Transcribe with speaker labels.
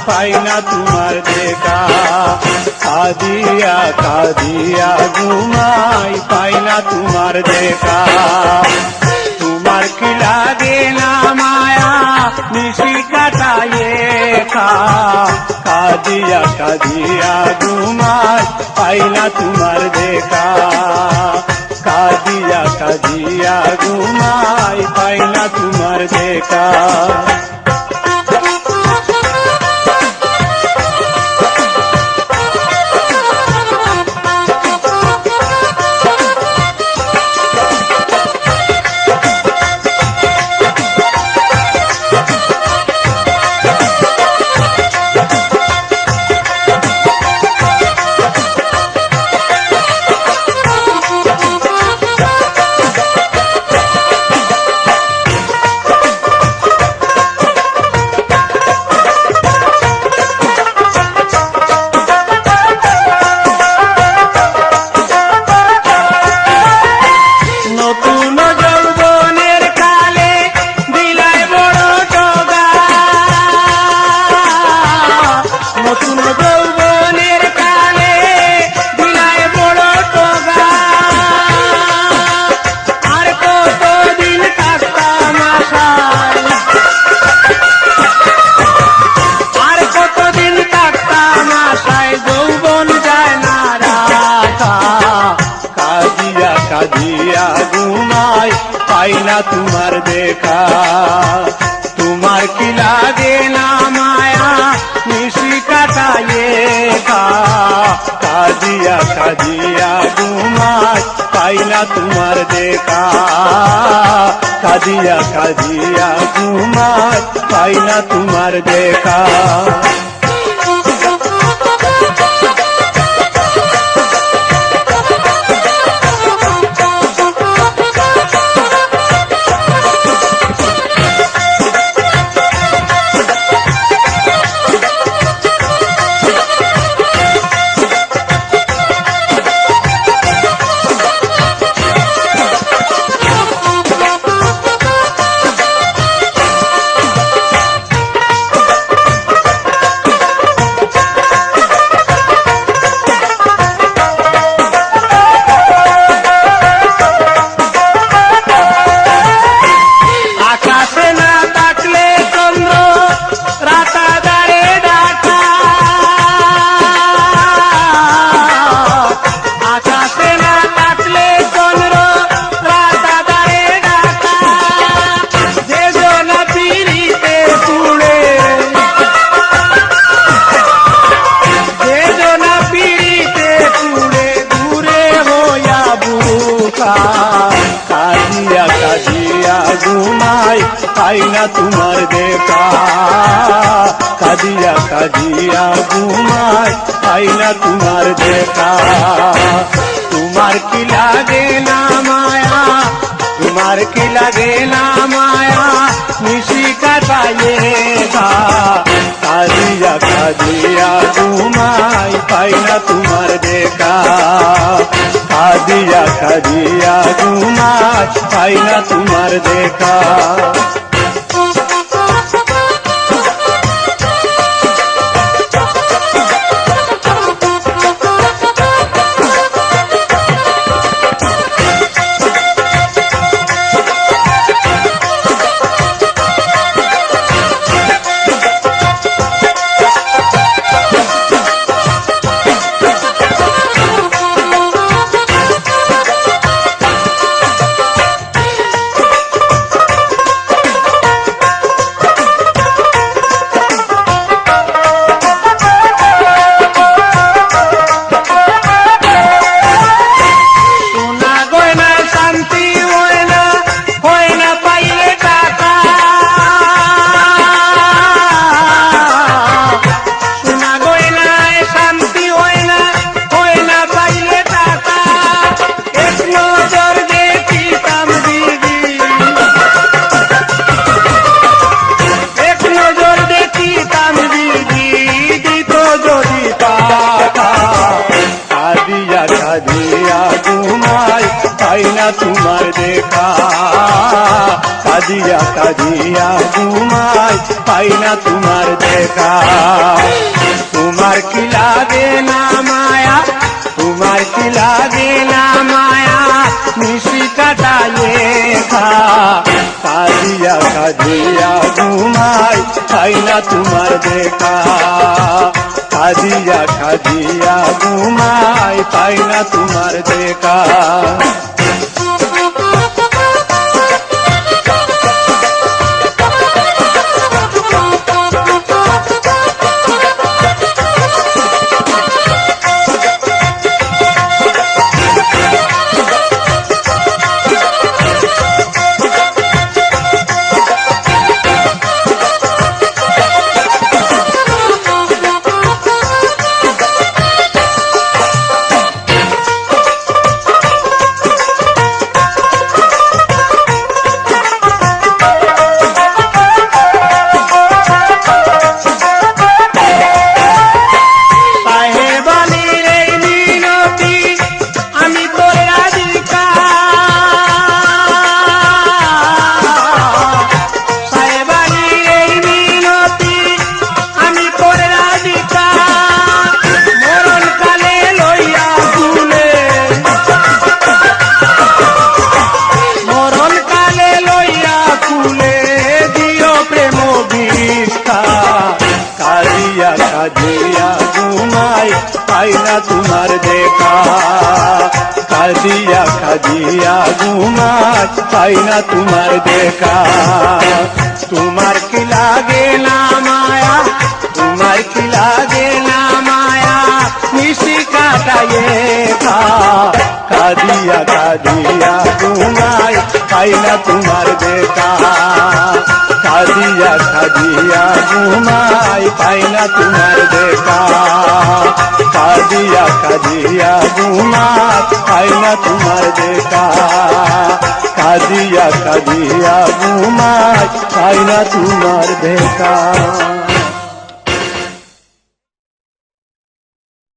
Speaker 1: পাই না তোমার দেখা। কাঁদিয়া কাঁদিয়া ঘুমাই পাই না তোমার দেখা। তোমার কি লাগে না মায়া নিশি কাটায়ে খা। কাঁদিয়া কাঁদিয়া ঘুমাই পাই না তোমার দেখা। কাঁদিয়া কাঁদিয়া ঘুমাই পাই না তোমার দেখা। কাঁদিয়া ঘুমাই পাই না তোমার দেখা। তোমার কি লাগে না মায়া নিশি কাটায়ে খা। কাঁদিয়া কাঁদিয়া ঘুমাই পাই না তোমার দেখা। কাঁদিয়া কাঁদিয়া ঘুমাই পাই না তোমার দেখা। কাঁদিয়া কাঁদিয়া ঘুমাই পাই না তোমার দেখা। কাঁদিয়া কাঁদিয়া ঘুমাই পাই না তোমার দেখা। তোমার কি লাগে না মায়া তোমার কি লাগে না মায়া নিশি কাটায়ে খা। কাঁদিয়া কাঁদিয়া ঘুমাই পাই না তোমার দেখা। কাঁদিয়া কাঁদিয়া ঘুমাই পাই না তোমার দেখা। কাঁদিয়া ঘুমাই পাই না তোমার দেখা। কাঁদিয়া কাঁদিয়া ঘুমাই পাই না তোমার দেখা। তোমার কি লাগে না মায়া, তোমার কি লাগে না মায়া, নিশি কাটায়ে খা। কাঁদিয়া কাঁদিয়া ঘুমাই পাই না তোমার দেখা। কাঁদিয়া কাঁদিয়া ঘুমাই পাই না তোমার দেখা। কাঁদিয়া ঘুমাই পাই না তোমার দেখা। কাঁদিয়া কাঁদিয়া ঘুমাই পাই না তোমার দেখা। তোমার কি লাগে না মায়া, তোমার কি লাগে না মায়া, নিশি কাটায়ে খা। কাঁদিয়া কাঁদিয়া ঘুমাই পাই না তোমার দেখা। কাঁদিয়া কাঁদিয়া ঘুমাই পাই না তোমার দেখা। কাঁদিয়া কাঁদিয়া ঘুমাই পাই না তোমার দেখা। কাঁদিয়া কাঁদিয়া ঘুমাই পাই না তোমার দেখা।